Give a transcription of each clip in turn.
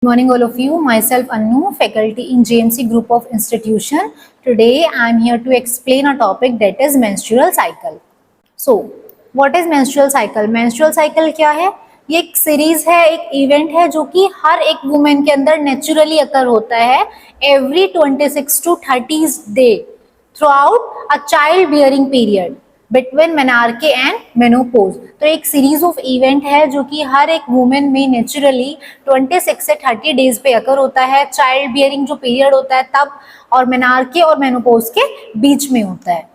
Morning all of you, myself Annu, faculty in JMC group of institution. Today I am here to explain a topic that is menstrual cycle. So what is menstrual cycle? Menstrual cycle क्या है? ये एक series है, एक event है जो कि हर एक वुमेन के अंदर नेचुरली अकर होता है every 26 to 30 day throughout a child bearing period between menarche and menopause. तो एक सीरीज ऑफ इवेंट है जो कि हर एक वुमेन में नेचुरली 26 से 30 डेज पे अकर होता है, चाइल्ड बियरिंग जो पीरियड होता है तब, और मेनार्के और मेनोपोज के बीच में होता है।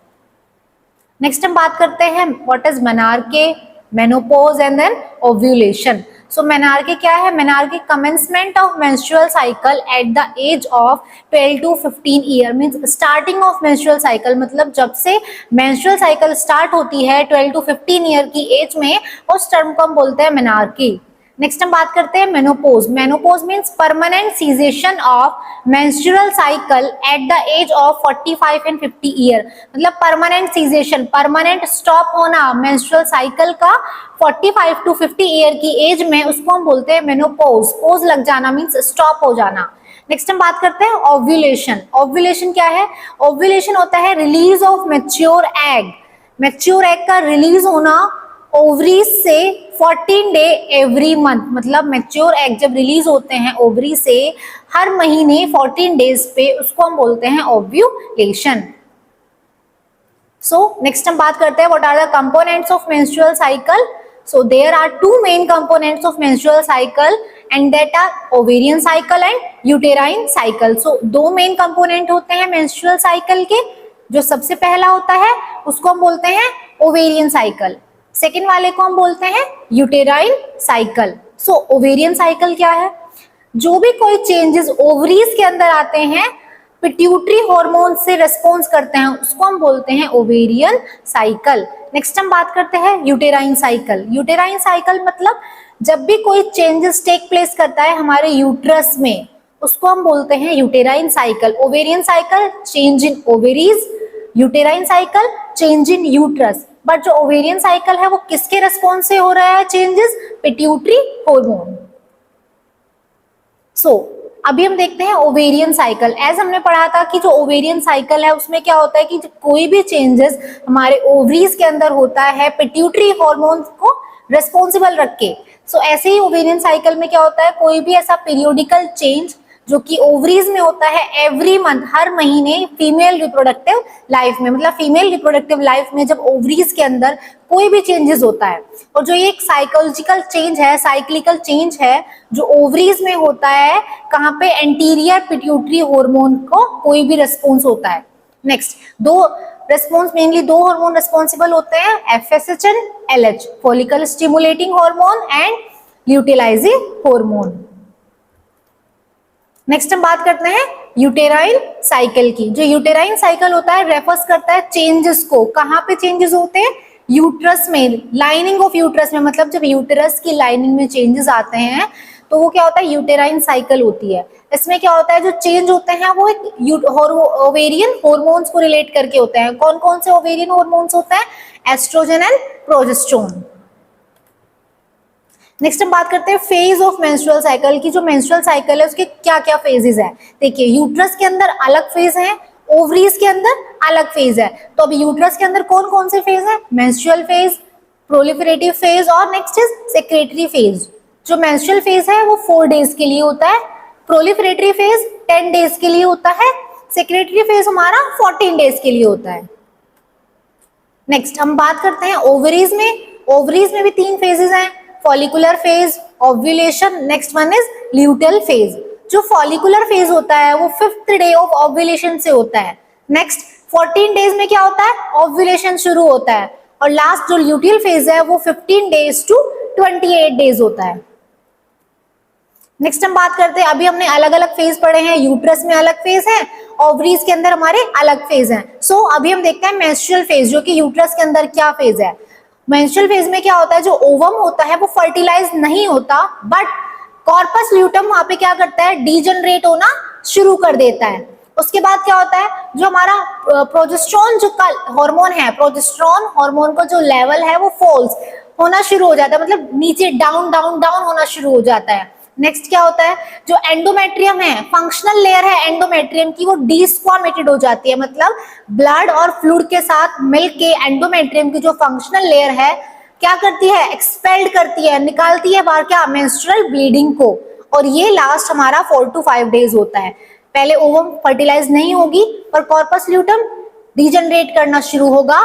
नेक्स्ट हम बात करते हैं what is menarche, menopause and then ovulation. So menarche क्या है? Menarche commencement of menstrual cycle at the age of 12 to 15 year, means starting of menstrual cycle, मतलब जब से मेंस्ट्रुअल साइकिल स्टार्ट होती है 12 to 15 ईयर की एज में, उस टर्म को हम बोलते हैं मेनार्के। नेक्स्ट हम बात करते हैं menopause. Menopause means permanent cessation of menstrual cycle at the age of 45 and 50 year, मतलब परमानेंट सीजेशन, परमानेंट स्टॉप होना मेंस्ट्रुअल साइकिल का 45 to 50 ईयर की एज में, उसको हम बोलते हैं मेनोपोज। पोज लग जाना मींस स्टॉप हो जाना। नेक्स्ट हम बात करते हैं ओव्यूलेशन। ओव्यूलेशन क्या है? ओव्यूलेशन होता है release of mature egg. Mature egg का रिलीज होना ओवरीज से 14 डे एवरी मंथ, मतलब मैच्योर एग जब रिलीज होते हैं ओवरी से हर महीने 14 डेज पे, उसको हम बोलते हैं ओव्यूलेशन। सो नेक्स्ट हम बात करते हैं what are the components of menstrual cycle. So there are two main components of menstrual cycle and that are ovarian cycle and uterine cycle. So दो मेन कंपोनेंट होते हैं मेंस्ट्रुअल साइकिल के। जो सबसे पहला होता है उसको हम बोलते हैं ओवेरियन साइकिल, सेकेंड वाले को हम बोलते हैं यूटेराइन साइकिल। सो ओवेरियन साइकिल क्या है? जो भी कोई चेंजेस ओवरीज के अंदर आते हैं, पिट्यूटरी हार्मोन से रिस्पॉन्स करते हैं, उसको हम बोलते हैं ओवेरियन साइकिल। नेक्स्ट हम बात करते हैं यूटेराइन साइकिल। यूटेराइन साइकिल मतलब जब भी कोई चेंजेस टेक प्लेस करता है हमारे यूट्रस में, उसको हम बोलते हैं uterine cycle. Ovarian cycle change in ovaries, uterine cycle change in uterus. But जो ओवेरियन साइकिल है वो किसके रिस्पॉन्स से हो रहा है चेंजेस? Pituitary hormone. सो अभी हम देखते हैं ओवेरियन साइकिल। एज हमने पढ़ा था कि जो ओवेरियन साइकिल है उसमें क्या होता है कि कोई भी चेंजेस हमारे ओवरीज के अंदर होता है पिट्यूटरी हार्मोन को रिस्पॉन्सिबल रख के। सो ऐसे ही ओवेरियन साइकिल में क्या होता है, कोई भी ऐसा पीरियोडिकल चेंज जो कि ओवरीज में होता है एवरी मंथ, हर महीने फीमेल रिप्रोडक्टिव लाइफ में, मतलब फीमेल रिप्रोडक्टिव लाइफ में जब ओवरीज के अंदर कोई भी चेंजेस होता है, और जो ये एक साइकोलॉजिकल चेंज है, साइक्लिकल चेंज है जो ओवरीज में होता है, कहाँ पे? एंटीरियर पिट्यूटरी हार्मोन को कोई भी रिस्पॉन्स होता है। नेक्स्ट दो रिस्पॉन्स, मेनली दो हार्मोन रिस्पॉन्सिबल होते हैं, FSH and LH, follicle stimulating hormone and luteinising hormone. Next हम बात करते हैं यूटेराइन साइकिल की। जो यूटेराइन साइकिल होता है रेफर्स करता है चेंजेस को। कहाँ पे चेंजेस होते हैं? यूट्रस में, लाइनिंग ऑफ यूट्रस में, मतलब जब यूटेरस की लाइनिंग में चेंजेस आते हैं तो वो क्या होता है? यूटेराइन साइकिल होती है। इसमें क्या होता है, जो चेंज होते हैं वो एक ओवेरियन हॉर्मोन्स को रिलेट करके होते हैं। कौन कौन से ओवेरियन हॉर्मोन्स होते हैं? Oestrogen and progesterone. नेक्स्ट हम बात करते हैं फेज ऑफ मेंस्ट्रुअल साइकिल की। जो मेंस्ट्रुअल साइकिल है उसके क्या क्या फेजेस है। देखिए यूट्रस के अंदर अलग फेज है, ओवरीज के अंदर अलग फेज है। तो अभी यूट्रस के अंदर कौन कौन से फेज है? मेंस्ट्रुअल फेज, प्रोलिफरेटिव फेज और नेक्स्ट इज सेक्रेटरी फेज। जो मेंस्ट्रुअल फेज है वो 4 डेज के लिए होता है, प्रोलिफरेटरी फेज 10 डेज के लिए होता है, सेक्रेटरी फेज हमारा 14 डेज के लिए होता है। नेक्स्ट हम बात करते हैं ओवरीज में। ओवरीज में भी 3 फेजेस हैं, follicular phase, ovulation, next one is luteal phase. जो फॉलिकुलर फेज होता है वो 5th डे ऑफ ओव्यूलेशन से होता है। नेक्स्ट 14 डेज में क्या होता है? ओव्यूलेशन शुरू होता है। और लास्ट जो ल्यूटेल फेज है वो 15 डेज टू 28 डेज होता है। नेक्स्ट हम बात करते हैं, अभी हमने अलग अलग फेज पढ़े हैं, यूट्रस में अलग फेज है, ओवरीज के अंदर हमारे अलग फेज हैं। सो अभी हम देखते हैं मेंस्ट्रुअल फेज, जो कि यूट्रस के अंदर क्या फेज है। मेंस्ट्रुअल फेज में क्या होता है, जो ओवम होता है वो फर्टिलाइज नहीं होता, बट कॉर्पस ल्यूटम वहां पे क्या करता है? डीजनरेट होना शुरू कर देता है। उसके बाद क्या होता है, जो हमारा प्रोजेस्टेरोन जो हार्मोन है, प्रोजेस्टेरोन हार्मोन का जो लेवल है वो फॉल्स होना शुरू हो जाता है, मतलब नीचे डाउन डाउन डाउन होना शुरू हो जाता है। नेक्स्ट क्या होता है, जो एंडोमेट्रियम है, फंक्शनल लेयर है एंडोमेट्रियम की, वो डिस्क्वामेटेड हो जाती है, मतलब ब्लड और फ्लूइड के साथ मिलके एंडोमेट्रियम की जो फंक्शनल लेयर है क्या करती है, एक्सपेल्ड करती है, निकालती है बाहर क्या, मेंस्ट्रुअल ब्लीडिंग को। और ये लास्ट हमारा 4 to 5 डेज होता है। पहले ओवम फर्टिलाइज नहीं होगी पर कॉर्पस ल्यूटम डीजनरेट करना शुरू होगा।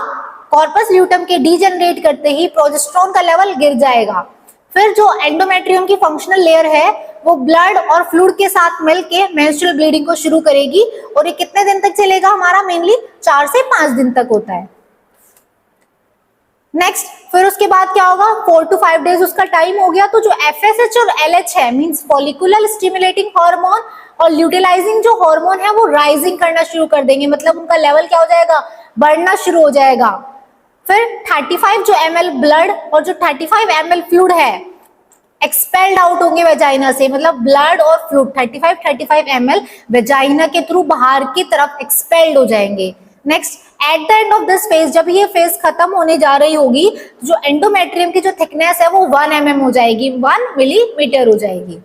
कॉर्पस ल्यूटम के डीजनरेट करते ही प्रोजेस्टेरोन का लेवल गिर जाएगा। फिर जो एंडोमेट्रियम की फंक्शनल लेयर है वो ब्लड और फ्लूइड के साथ मिलके मेंस्ट्रुअल ब्लीडिंग को शुरू करेगी। और ये कितने दिन तक चलेगा हमारा, मेनली 4 से 5 दिन तक होता है। नेक्स्ट फिर उसके बाद क्या होगा, 4 to 5 डेज उसका टाइम हो गया, तो जो FSH और LH है मींस फॉलिकुलर स्टिमुलेटिंग हार्मोन और ल्यूटिलाइजिंग जो हार्मोन है वो राइजिंग करना शुरू कर देंगे, मतलब उनका लेवल क्या हो जाएगा, बढ़ना शुरू हो जाएगा। फिर 35 जो ml ब्लड और जो 35 ml फ्लूइड है एक्सपेल्ड आउट होंगे वेजाइना से, मतलब ब्लड और फ्लूइड 35 ml वेजाइना के थ्रू बाहर की तरफ एक्सपेल्ड हो जाएंगे। Next at the end of this phase, जब ये फेज खत्म होने जा रही होगी, जो एंडोमेट्रियम की जो थिकनेस है वो 1 mm हो जाएगी, 1 मिलीमीटर हो जाएगी।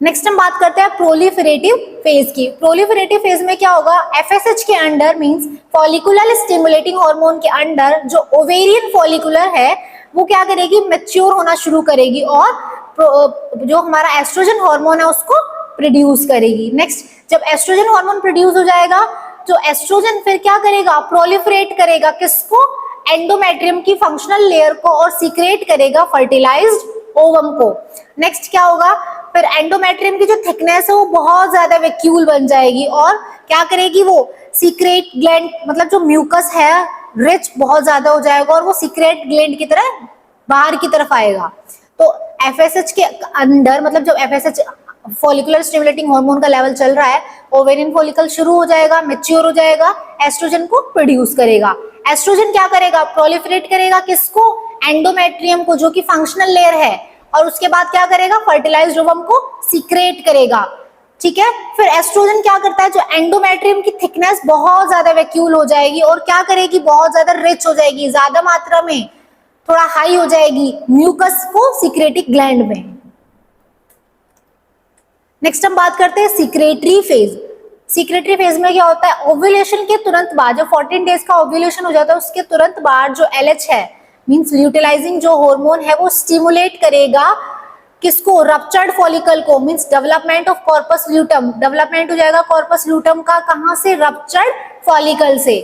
नेक्स्ट हम बात करते हैं प्रोलिफरेटिव फेज की। प्रोलिफरेटिव फेज में क्या होगा, FSH के under means follicular stimulating hormone के अंडर जो ओवेरियन फॉलिकुलर है वो क्या करेगी, मैच्योर होना शुरू करेगी और जो हमारा एस्ट्रोजन हार्मोन है उसको प्रोड्यूस करेगी। नेक्स्ट जब एस्ट्रोजन हार्मोन प्रोड्यूस हो जाएगा, जो एस्ट्रोजन फिर क्या करेगा, प्रोलिफरेट करेगा किसको, एंडोमेट्रियम की फंक्शनल लेयर को, और सीक्रेट करेगा फर्टिलाइज्ड ओवम को। नेक्स्ट क्या होगा, फिर एंडोमेट्रियम की जो थिकनेस है वो बहुत ज्यादा वैक्यूल बन जाएगी और क्या करेगी, वो सीक्रेट ग्लैंड मतलब जो म्यूकस है रिच बहुत ज्यादा हो जाएगा और वो सीक्रेट ग्लैंड की तरह बाहर की तरफ आएगा। तो FSH के अंदर मतलब जब FSH फॉलिकुलर स्टिमुलेटिंग हार्मोन का लेवल चल रहा है, ओवेरियन फॉलिकल शुरू हो जाएगा, मैच्योर हो जाएगा, एस्ट्रोजन को प्रोड्यूस करेगा। एस्ट्रोजन क्या करेगा, प्रोलिफरेट करेगा किसको, एंडोमेट्रियम को जो कि फंक्शनल लेयर है, और उसके बाद क्या करेगा, फर्टिलाइज्ड ओवम को सीक्रेट करेगा। ठीक है, फिर एस्ट्रोजन क्या करता है, जो एंडोमेट्रियम की थिकनेस बहुत ज्यादा वैक्यूल हो जाएगी और क्या करेगी, बहुत ज्यादा रिच हो जाएगी, ज्यादा मात्रा में थोड़ा हाई हो जाएगी म्यूकस को सीक्रेटिक ग्लैंड में। नेक्स्ट हम बात करते हैं सीक्रेटरी फेज। सीक्रेटरी फेज में क्या होता है, ओव्यूलेशन के तुरंत बाद, जब 14 डेज का ओव्यूलेशन हो जाता है उसके तुरंत बाद जो LH है मींस ल्यूटिलाइजिंग जो हार्मोन है वो स्टिमुलेट करेगा किसको, रप्चर्ड फॉलिकल को, means development of corpus luteum, development हो जाएगा कॉर्पस ल्यूटम का, कहां से, रप्चर्ड फॉलिकल से।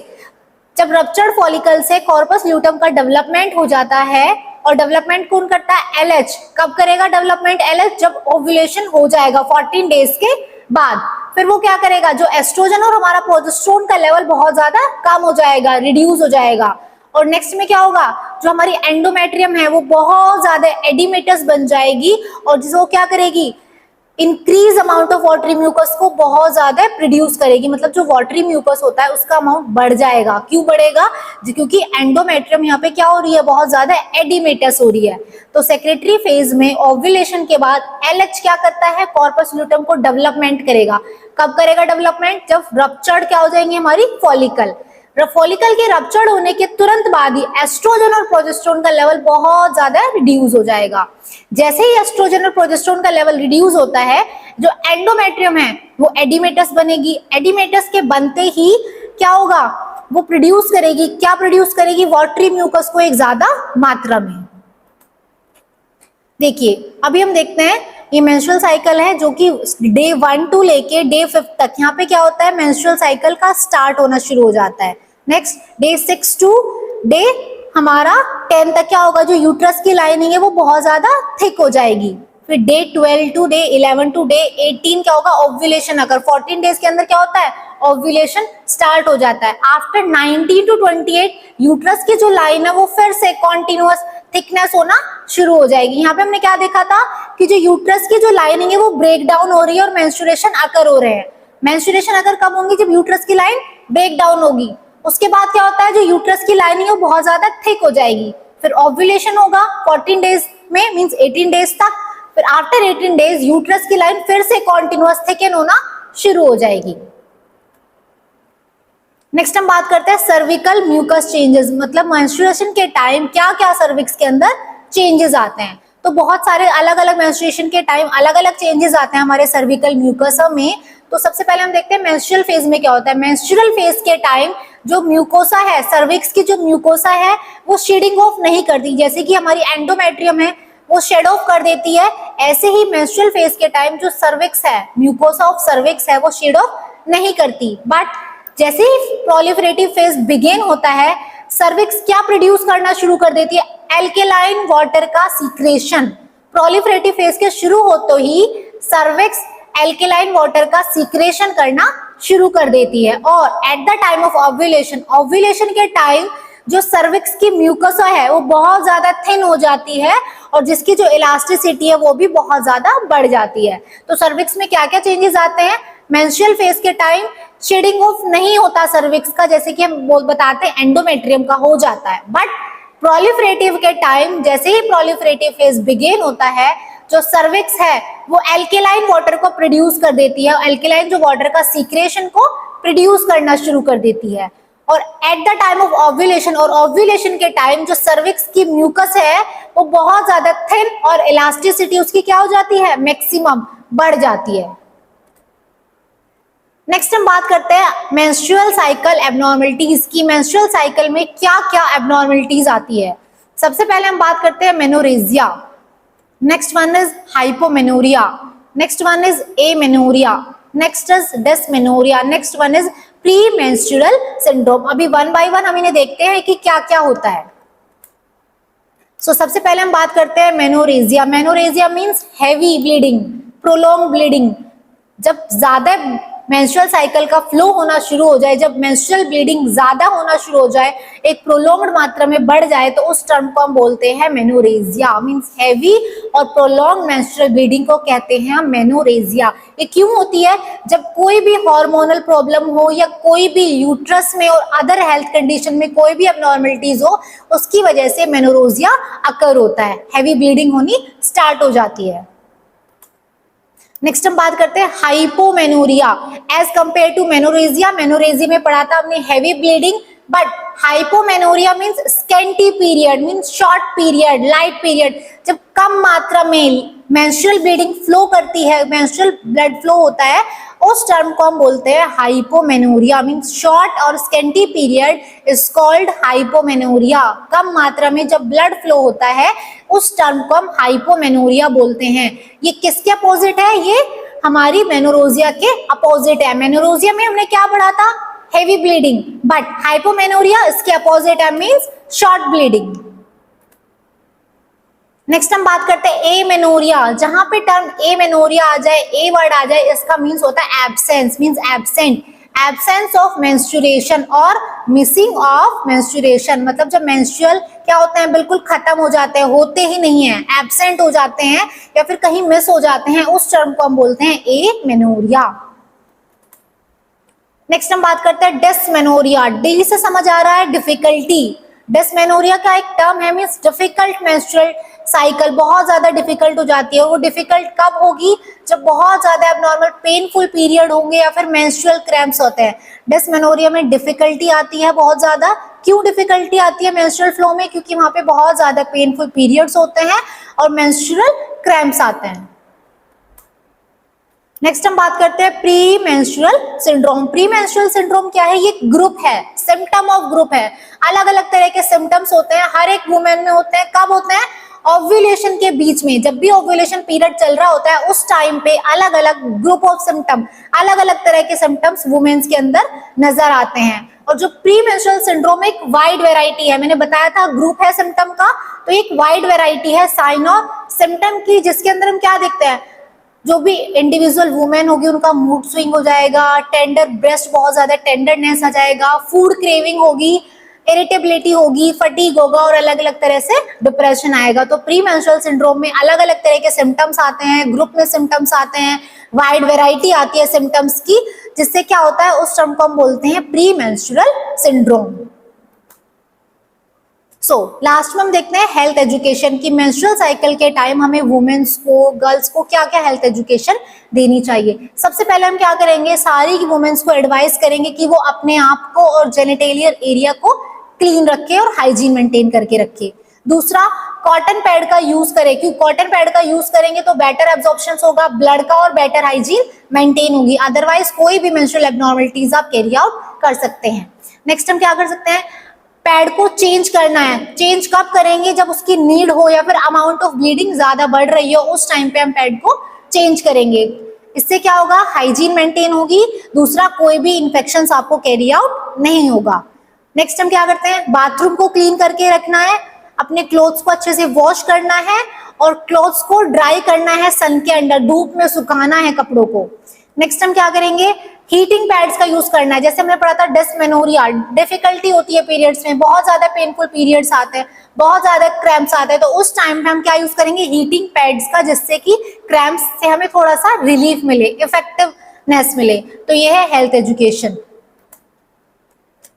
जब रप्चर्ड फॉलिकल से कॉर्पस ल्यूटम का डेवलपमेंट हो जाता है, और डेवलपमेंट कौन करता है, LH। कब करेगा डेवलपमेंट LH, जब ओव्यूलेशन हो जाएगा 14 डेज के बाद। फिर वो क्या करेगा, जो एस्ट्रोजन और हमारा प्रोजेस्टेरोन का लेवल बहुत ज्यादा कम हो जाएगा, रिड्यूस हो जाएगा। और नेक्स्ट में क्या होगा, जो हमारी एंडोमेट्रियम है वो बहुत ज्यादा एडिमेटस बन जाएगी और जिसको क्या करेगी, increase amount of watery mucus को बहुत ज्यादा प्रोड्यूस करेगी, मतलब जो वाटरी म्यूकस होता है उसका अमाउंट बढ़ जाएगा। क्यों बढ़ेगा, क्योंकि एंडोमेट्रियम यहाँ पे क्या हो रही है, बहुत ज्यादा एडिमेटस हो रही है। तो सेक्रेटरी फेज में ओव्यूलेशन के बाद LH क्या करता है, कॉर्पस ल्यूटम को डेवलपमेंट करेगा। कब करेगा डेवलपमेंट, जब रप्चर्ड क्या हो जाएंगे हमारी फॉलिकल। फॉलिकल के रप्चर्ड होने के तुरंत बाद ही एस्ट्रोजन और प्रोजेस्टेरोन का लेवल बहुत ज्यादा रिड्यूस हो जाएगा। जैसे ही एस्ट्रोजन और प्रोजेस्टेरोन का लेवल रिड्यूस होता है, जो एंडोमेट्रियम है वो एडिमेटस बनेगी। एडिमेटस के बनते ही क्या होगा, वो प्रोड्यूस करेगी, क्या प्रोड्यूस करेगी, वाटरी म्यूकस को एक ज्यादा मात्रा में। देखिए अभी हम देखते हैं, ये मेंस्ट्रुअल साइकिल है जो कि डे 1 to लेके डे 5 तक, यहाँ पे क्या होता है, मेंस्ट्रुअल साइकिल का स्टार्ट होना शुरू हो जाता है। नेक्स्ट डे 6 to डे हमारा 10 तक क्या होगा, जो यूट्रस की लाइनिंग है वो बहुत ज्यादा थिक हो जाएगी। फिर day 12 to day 11 to day 18 क्या होगा, ओव्यूलेशन अगर 14 डेज के अंदर क्या होता है, ओव्यूलेशन स्टार्ट हो जाता है। आफ्टर 19 to 28 यूट्रस की जो लाइन है वो फिर से कॉन्टिन्यूअस थिकनेस होना शुरू हो जाएगी। यहाँ पे हमने क्या देखा था कि जो यूट्रस की जो लाइनिंग है वो ब्रेक डाउन हो रही है और मेंस्ट्रुएशन अकर हो रहे हैं। मेंस्ट्रुएशन अकर कब होंगी, जब यूट्रस की लाइन ब्रेक डाउन होगी। उसके बाद क्या होता है, जो यूट्रस की लाइनिंग है वो बहुत ज्यादा थिक हो जाएगी। फिर ओव्यूलेशन होगा 14 डेज में मींस 18 डेज तक। फिर आफ्टर 18 डेज यूट्रस की लाइन फिर से कॉन्टिन्यूअस थिकन होना शुरू हो जाएगी। नेक्स्ट हम बात करते हैं सर्विकल म्यूकस चेंजेस, मतलब मेंस्ट्रुएशन के टाइम क्या क्या सर्विक्स के अंदर चेंजेस आते हैं। तो बहुत सारे अलग अलग मेंस्ट्रुएशन के टाइम अलग अलग चेंजेस आते हैं हमारे सर्विकल म्यूकोसा में। तो सबसे पहले हम देखते हैं मेंस्ट्रुअल फेज में क्या होता है। मेंस्ट्रुअल फेज के टाइम जो म्यूकोसा है, सर्विक्स की जो म्यूकोसा है वो शेडिंग ऑफ नहीं करती, जैसे कि हमारी एंडोमेट्रियम है वो शेड ऑफ कर देती है, ऐसे ही मेंस्ट्रुअल फेज के टाइम जो सर्विक्स है, म्यूकोसा ऑफ सर्विक्स है, वो शेड ऑफ नहीं करती। बट जैसे ही प्रोलिफरेटिव फेज बिगिन होता है, सर्विक्स क्या प्रोड्यूस करना शुरू कर देती है, एल्केलाइन वाटर का सीक्रेशन। प्रोलिफरेटिव फेज के शुरू होते ही सर्विक्स एल्केलाइन वाटर का सीक्रेशन करना शुरू कर देती है। और at the time of ovulation, ovulation के टाइम जो सर्विक्स की म्यूकोसा है वो बहुत ज्यादा थिन हो जाती है और जिसकी जो इलास्टिसिटी है वो भी बहुत ज्यादा बढ़ जाती है। तो सर्विक्स में क्या क्या चेंजेस आते हैं, मेंस्ट्रुअल फेज के टाइम शेडिंग ऑफ नहीं होता सर्विक्स का, जैसे कि हम बताते हैं एंडोमेट्रियम का हो जाता है। बट प्रोलिफरेटिव के टाइम जैसे ही प्रोलिफरेटिव फेज बिगिन होता है, जो सर्विक्स है वो एल्केलाइन वाटर को प्रोड्यूस कर देती है, एल्केलाइन जो वाटर का सीक्रेशन को प्रोड्यूस करना शुरू कर देती है। और at the time of ovulation, और ओव्यूलेशन के टाइम जो सर्विक्स की म्यूकस है वो बहुत ज्यादा थिन और इलास्टिसिटी उसकी क्या हो जाती है, मैक्सिमम बढ़ जाती है। नेक्स्ट हम बात करते हैं मेंस्ट्रुअल साइकिल एब्नॉर्मलिटीज की। मेंस्ट्रुअल साइकिल में क्या क्या एब्नॉर्मलिटीज आती है। सबसे पहले हम बात करते हैं menorrhagia, next one is hypomenorrhea, next one is amenorrhea, next is dysmenorrhea, next one is premenstrual syndrome. अभी वन बाय वन हम इन्हें देखते हैं कि क्या क्या होता है। सबसे पहले हम बात करते हैं menorrhagia. Menorrhagia means heavy bleeding, prolong bleeding. जब ज्यादा मेंस्ट्रुअल साइकिल का फ्लो होना शुरू हो जाए, जब मेंस्ट्रुअल ब्लीडिंग ज्यादा होना शुरू हो जाए, एक प्रोलॉन्ग्ड मात्रा में बढ़ जाए, तो उस टर्म को हम बोलते हैं मेनोरेजिया। मींस हैवी और प्रोलॉन्ग मेंस्ट्रुअल ब्लीडिंग को कहते हैं हम मेनोरेजिया। ये क्यों होती है, जब कोई भी हार्मोनल प्रॉब्लम हो या कोई भी यूट्रस में और अदर हेल्थ कंडीशन में कोई भी एब्नॉर्मलिटीज हो, उसकी वजह से मेनोरेजिया अकर होता है, हैवी ब्लीडिंग होनी स्टार्ट हो जाती है। नेक्स्ट हम बात करते हैं hypomenorrhea as compare to menorrhagia. Menorrhagia में पढ़ा था हमने heavy bleeding, but hypomenorrhea means scanty period, means short period, light period. जब कम मात्रा में मेंस्ट्रुअल ब्लीडिंग फ्लो करती है, मेंस्ट्रुअल ब्लड फ्लो होता है, उस टर्म को हम बोलते हैं हाइपोमेनोरिया। मींस शॉर्ट और scanty period is called hypomenorrhoea. कम मात्रा में जब ब्लड फ्लो होता है उस टर्म को हम हाइपोमेनोरिया बोलते हैं। ये किसके अपोजिट है, ये हमारी मेनोरेजिया के अपोजिट है। मेनोरेजिया में हमने क्या पढ़ा था, हेवी ब्लीडिंग, बट हाइपोमेनोरिया इसके अपोजिट है, मींस शॉर्ट ब्लीडिंग। नेक्स्ट हम बात करते हैं एमेनोरिया। जहां पे टर्म एमेनोरिया आ जाए, ए वर्ड आ जाए, इसका मींस होता है absence, means absent, absence of menstruation और मिसिंग ऑफ मेंस्ट्रुएशन। मतलब जब मेंस्ट्रुअल क्या होते हैं, बिल्कुल खत्म हो जाते हैं, होते ही नहीं है, एब्सेंट हो जाते हैं या फिर कहीं मिस हो जाते हैं, उस टर्म को हम बोलते हैं एमेनोरिया। नेक्स्ट हम बात करते हैं डिसमेनोरिया। डी से समझ आ रहा है डिफिकल्टी। डिसमेनोरिया का एक टर्म है, मींस डिफिकल्ट मेंस्ट्रुअल साइकिल, बहुत ज्यादा डिफिकल्ट हो जाती है। वो डिफिकल्ट कब होगी, जब बहुत ज्यादा एबनॉर्मल पेनफुल पीरियड होंगे या फिर मेंस्ट्रुअल क्रैम्प्स होते हैं। डिसमेनोरिया में डिफिकल्टी आती है बहुत ज्यादा। क्यों डिफिकल्टी आती है मेंस्ट्रुअल फ्लो में, क्योंकि वहां पे बहुत ज्यादा पेनफुल पीरियड्स होते हैं और मेंस्ट्रुअल क्रैम्प्स आते हैं। नेक्स्ट हम बात करते हैं pre menstrual syndrome. Pre menstrual syndrome क्या है, ये ग्रुप है, सिम्टम ऑफ ग्रुप है। अलग अलग तरह के सिम्टम्स होते हैं, हर एक वुमेन में होते हैं। कब होते हैं, ओव्यूलेशन के बीच में, जब भी ओव्यूलेशन पीरियड चल रहा होता है उस टाइम पे अलग अलग ग्रुप ऑफ सिम्टम, अलग अलग तरह के सिम्टम्स वुमेन्स के अंदर नजर आते हैं। और जो प्री मेंस्ट्रुअल सिंड्रोम एक वाइड वैरायटी है, मैंने बताया था ग्रुप है सिम्टम का, तो एक वाइड वैरायटी है साइन और सिम्टम की, जिसके अंदर हम क्या देखते हैं, जो भी इंडिविजुअल वुमेन होगी उनका मूड स्विंग हो जाएगा, टेंडर ब्रेस्ट, बहुत ज्यादा टेंडरनेस आ जाएगा, फूड क्रेविंग होगी, इरिटेबिलिटी होगी, फटीग होगा और अलग अलग तरह से डिप्रेशन आएगा। तो प्री मेंस्ट्रुअल सिंड्रोम में अलग अलग तरह के सिम्टम्स आते हैं, ग्रुप में सिम्टम्स आते हैं, वाइड वैरायटी आती है सिम्टम्स की, जिससे क्या होता है उस टर्म को हम बोलते हैं प्री मेंस्ट्रुअल सिंड्रोम। लास्ट में हम देखते हैं हेल्थ एजुकेशन की। मेंस्ट्रुअल साइकिल के टाइम हमें वुमेन्स को, गर्ल्स को क्या क्या हेल्थ एजुकेशन देनी चाहिए। सबसे पहले हम क्या करेंगे, सारी वुमेन्स को एडवाइस करेंगे कि वो अपने आप को और जेनिटेलियल एरिया को क्लीन रखे और हाइजीन मेंटेन करके रखे। दूसरा, कॉटन पैड का यूज करें, क्योंकि कॉटन पैड का यूज करेंगे तो बेटर एब्जॉर्प्शन होगा ब्लड का और बेटर हाइजीन मेंटेन होगी, अदरवाइज कोई भी मेंस्ट्रुअल एब्नॉर्मलिटीज आप कैरी आउट कर सकते हैं। नेक्स्ट हम क्या कर सकते हैं, पैड को चेंज करना है। चेंज कब करेंगे, जब उसकी नीड हो या फिर अमाउंट ऑफ ब्लीडिंग ज्यादा बढ़ रही हो, उस टाइम पे हम पैड को चेंज करेंगे। इससे क्या होगा, हाइजीन मेंटेन होगी, दूसरा कोई भी इंफेक्शन आपको कैरी आउट नहीं होगा। नेक्स्ट हम क्या करते हैं, बाथरूम को क्लीन करके रखना है, अपने क्लोथ्स को अच्छे से वॉश करना है और क्लोथ्स को ड्राई करना है सन के अंडर, धूप में सुखाना है कपड़ों को। नेक्स्ट हम क्या करेंगे, हीटिंग पैड्स का यूज करना है। जैसे हमने पढ़ा था डिस्मेनोरिया, डिफिकल्टी होती है पीरियड्स में, बहुत ज्यादा पेनफुल पीरियड्स आते हैं, बहुत ज्यादा क्रैम्प्स आते हैं, तो उस टाइम पे हम क्या यूज करेंगे, हीटिंग पैड्स का, जिससे कि क्रैम्प्स से हमें थोड़ा सा रिलीफ मिले, इफेक्टिवनेस मिले। तो ये है हेल्थ एजुकेशन।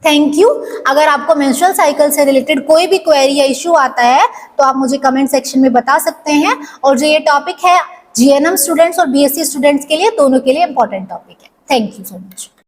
Thank you. अगर आपको मेंस्ट्रुअल साइकिल से रिलेटेड कोई भी क्वेरी या इश्यू आता है तो आप मुझे कमेंट सेक्शन में बता सकते हैं। और जो ये टॉपिक है GNM स्टूडेंट्स और BSc स्टूडेंट्स के लिए, दोनों के लिए इंपॉर्टेंट टॉपिक है। Thank you so much.